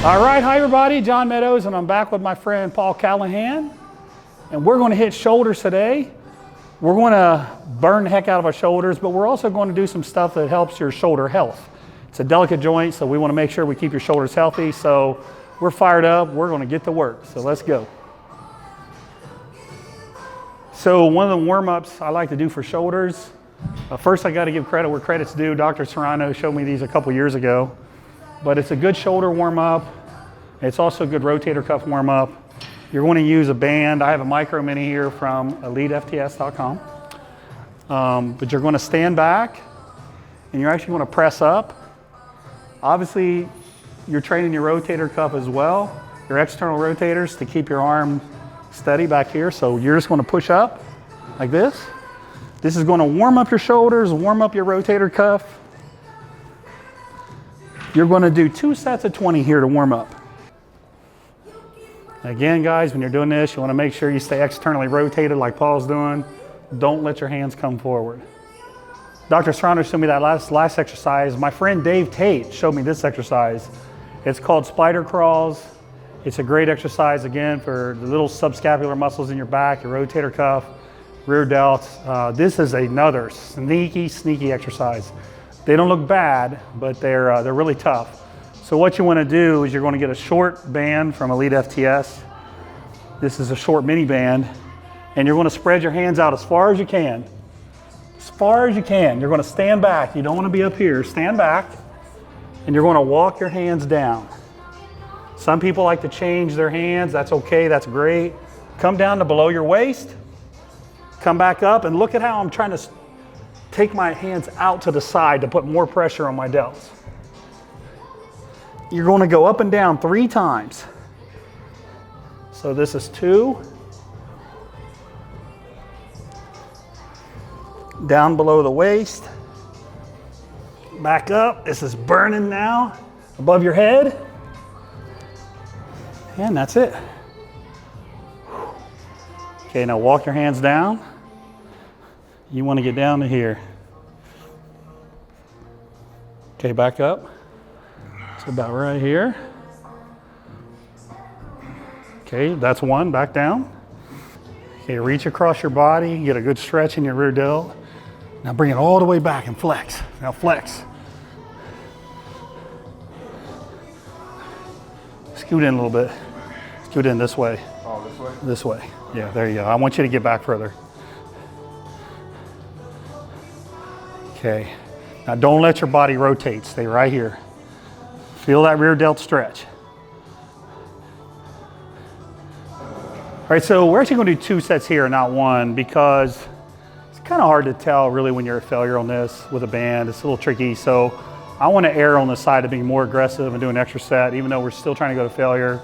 All right, hi everybody, John Meadows, and I'm back with my friend Paul Callahan, and we're going to hit shoulders today. We're going to burn the heck out of our shoulders, but we're also going to do some stuff that helps your shoulder health. It's a delicate joint, so we want to make sure we keep your shoulders healthy. So we're fired up, we're going to get to work, so let's go. So one of the warm-ups I like to do for shoulders, first I got to give credit where credit's due. Dr. Serrano showed me these a couple years ago. But it's a good shoulder warm-up. It's also a good rotator cuff warm-up. You're going to use a band. I have a micro mini here from elitefts.com. But you're going to stand back and you're actually going to press up. Obviously, you're training your rotator cuff as well, your external rotators, to keep your arm steady back here. So you're just going to push up like this. This is going to warm up your shoulders, warm up your rotator cuff. You're going to do 2 sets of 20 here to warm up. Again, guys, when you're doing this, you want to make sure you stay externally rotated like Paul's doing. Don't let your hands come forward. Dr. Serrano showed me that last exercise. My friend Dave Tate showed me this exercise. It's called spider crawls. It's a great exercise, again, for the little subscapular muscles in your back, your rotator cuff, rear delts. This is another sneaky exercise. They don't look bad, but they're really tough. So what you want to do is you're going to get a short band from Elite FTS. This is a short mini band, and you're going to spread your hands out as far as you can. As far as you can. You're going to stand back. You don't want to be up here. Stand back, and you're going to walk your hands down. Some people like to change their hands. That's okay. That's great. Come down to below your waist. Come back up, and look at how I'm trying to take my hands out to the side to put more pressure on my delts. You're going to go up and down 3 times. So this is 2. Down below the waist. Back up. This is burning now. Above your head. And that's it. Okay, now walk your hands down. You want to get down to here. Okay, back up. It's about right here. Okay, that's 1, back down. Okay, reach across your body, get a good stretch in your rear delt. Now bring it all the way back and flex. Now flex. Scoot in a little bit. Scoot in this way. Oh, this way? This way. Yeah, there you go. I want you to get back further. Okay, now don't let your body rotate. Stay right here. Feel that rear delt stretch. All right, so we're actually going to do 2 sets here, not 1, because it's kind of hard to tell really when you're a failure on this with a band. It's a little tricky, so I want to err on the side of being more aggressive and do an extra set, even though we're still trying to go to failure.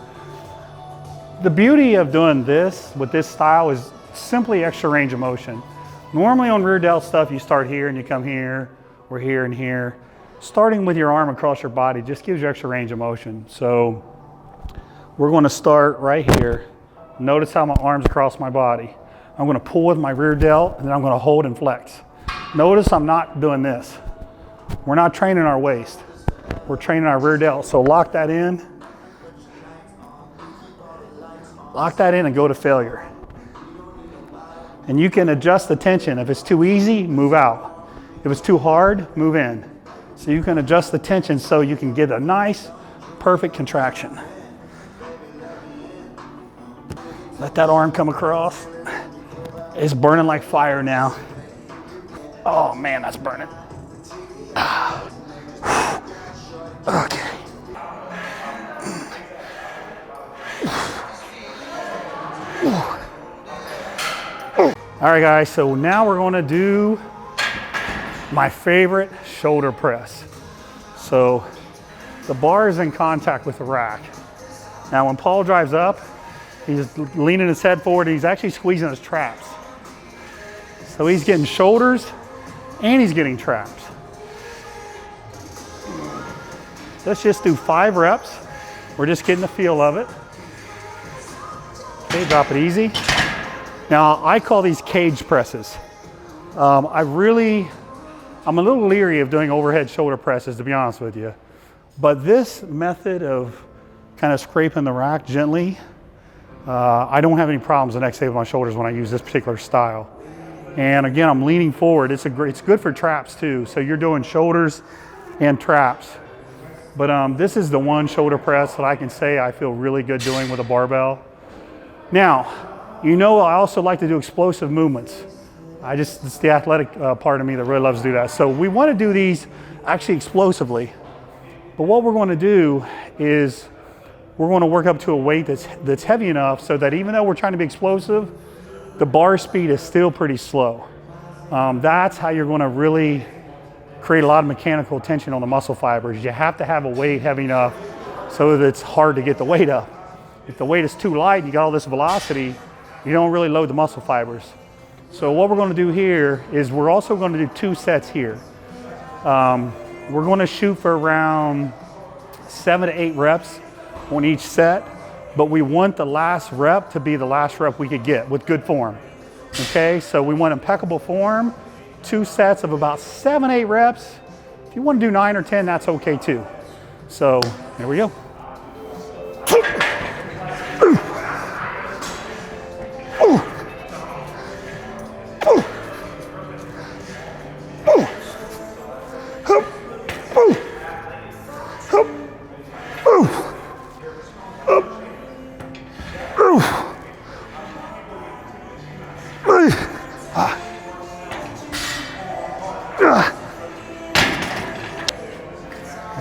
The beauty of doing this with this style is simply extra range of motion. Normally on rear delt stuff, you start here and you come here, or here and here. Starting with your arm across your body just gives you extra range of motion. So we're going to start right here. Notice how my arm's across my body. I'm going to pull with my rear delt, and then I'm going to hold and flex. Notice I'm not doing this. We're not training our waist. We're training our rear delt. So lock that in. Lock that in and go to failure. And you can adjust the tension. If it's too easy, move out. If it's too hard, move in. So you can adjust the tension so you can get a nice, perfect contraction. Let that arm come across. It's burning like fire now. Oh man, that's burning. Okay. All right, guys, so now we're going to do my favorite shoulder press. So the bar is in contact with the rack. Now when Paul drives up, he's leaning his head forward, and he's actually squeezing his traps. So he's getting shoulders and he's getting traps. Let's just do 5 reps. We're just getting the feel of it. Okay, drop it easy. Now, I call these cage presses. I'm a little leery of doing overhead shoulder presses, to be honest with you. But this method of kind of scraping the rack gently. I don't have any problems the next day with my shoulders when I use this particular style. And again, I'm leaning forward. It's good for traps too. So you're doing shoulders and traps. But this is the one shoulder press that I can say I feel really good doing with a barbell. Now, you know, I also like to do explosive movements. It's the athletic part of me that really loves to do that. So we want to do these actually explosively. But what we're going to do is we're going to work up to a weight that's heavy enough so that even though we're trying to be explosive, the bar speed is still pretty slow. That's how you're going to really create a lot of mechanical tension on the muscle fibers. You have to have a weight heavy enough so that it's hard to get the weight up. If the weight is too light and you got all this velocity, you don't really load the muscle fibers. So what we're going to do here is we're also going to do 2 sets here. We're going to shoot for around 7 to 8 reps on each set, but we want the last rep to be the last rep we could get with good form. Okay, so we want impeccable form, 2 sets of about 7, 8 reps. If you want to do 9 or 10, that's okay too. So here we go.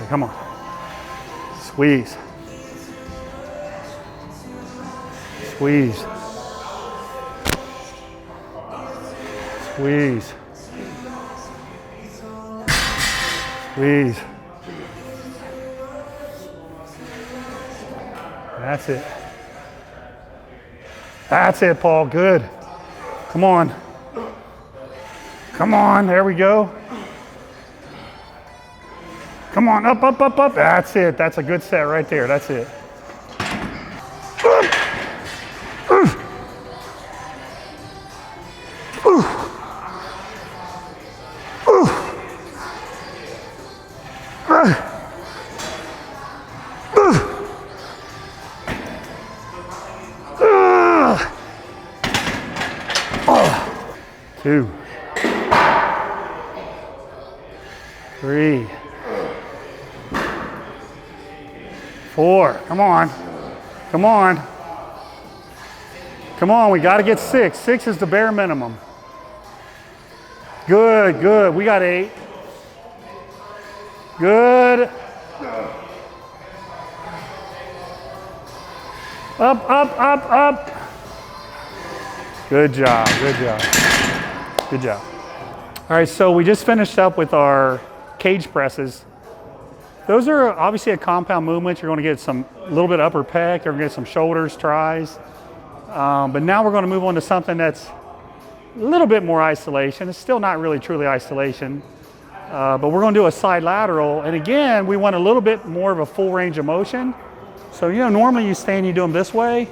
Come on. Squeeze. Squeeze. Squeeze. Squeeze. That's it. That's it, Paul. Good. Come on. Come on. There we go. Come on, up, up, up, up. That's it. That's a good set right there. That's it. Two. 3. 4, come on, come on. Come on, we gotta get 6. 6 is the bare minimum. Good, good, we got 8. Good. Up, up, up, up. Good job, good job, good job. All right, so we just finished up with our cage presses. Those are obviously a compound movement. You're going to get a little bit of upper pec, you're going to get some shoulders, tries. But now we're going to move on to something that's a little bit more isolation. It's still not really truly isolation, but we're going to do a side lateral. And again, we want a little bit more of a full range of motion. So, you know, normally you stand, you do them this way.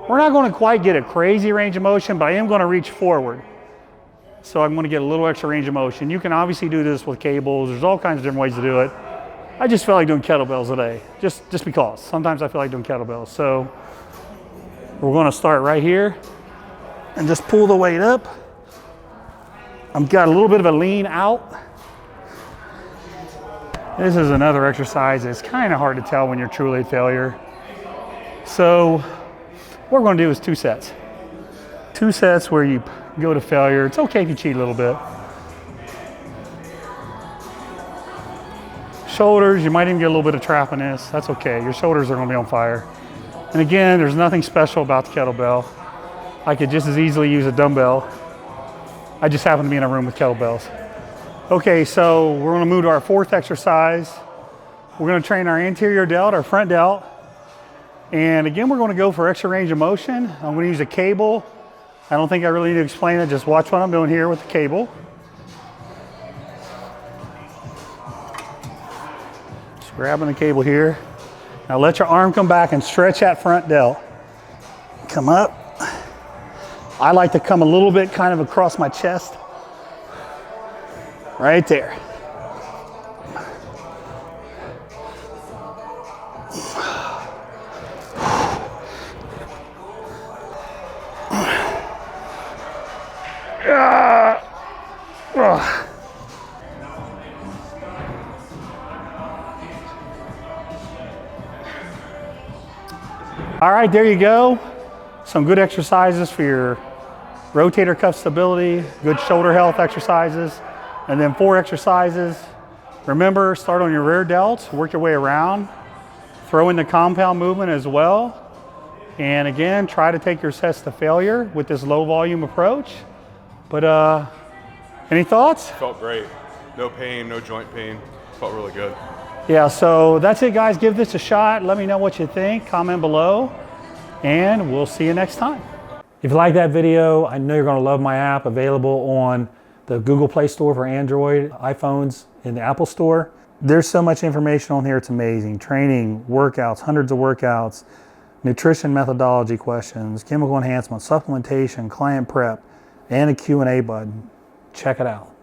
We're not going to quite get a crazy range of motion, but I am going to reach forward. So I'm going to get a little extra range of motion. You can obviously do this with cables. There's all kinds of different ways to do it. I just feel like doing kettlebells today, just because. Sometimes I feel like doing kettlebells. So we're going to start right here and just pull the weight up. I've got a little bit of a lean out. This is another exercise. It's kind of hard to tell when you're truly at failure. So what we're going to do is 2 sets. 2 sets where you go to failure. It's okay if you cheat a little bit. Shoulders, you might even get a little bit of trap in this. That's okay. Your shoulders are going to be on fire. And again, there's nothing special about the kettlebell. I could just as easily use a dumbbell. I just happen to be in a room with kettlebells. Okay, so we're going to move to our 4th exercise. We're going to train our anterior delt, our front delt. And again, we're going to go for extra range of motion. I'm going to use a cable. I don't think I really need to explain it. Just watch what I'm doing here with the cable. Just grabbing the cable here. Now let your arm come back and stretch that front delt. Come up. I like to come a little bit kind of across my chest. Right there. All right, there you go. Some good exercises for your rotator cuff stability, good shoulder health exercises, and then 4 exercises. Remember, start on your rear delts, work your way around, throw in the compound movement as well. And again, try to take your sets to failure with this low volume approach. But any thoughts? Felt great. No pain, no joint pain. Felt really good. Yeah, so that's it, guys. Give this a shot. Let me know what you think. Comment below, and we'll see you next time. If you like that video, I know you're going to love my app, available on the Google Play Store for Android, iPhones, in the Apple Store. There's so much information on here, it's amazing. Training, workouts, hundreds of workouts, nutrition methodology questions, chemical enhancement, supplementation, client prep, and a Q&A button. Check it out.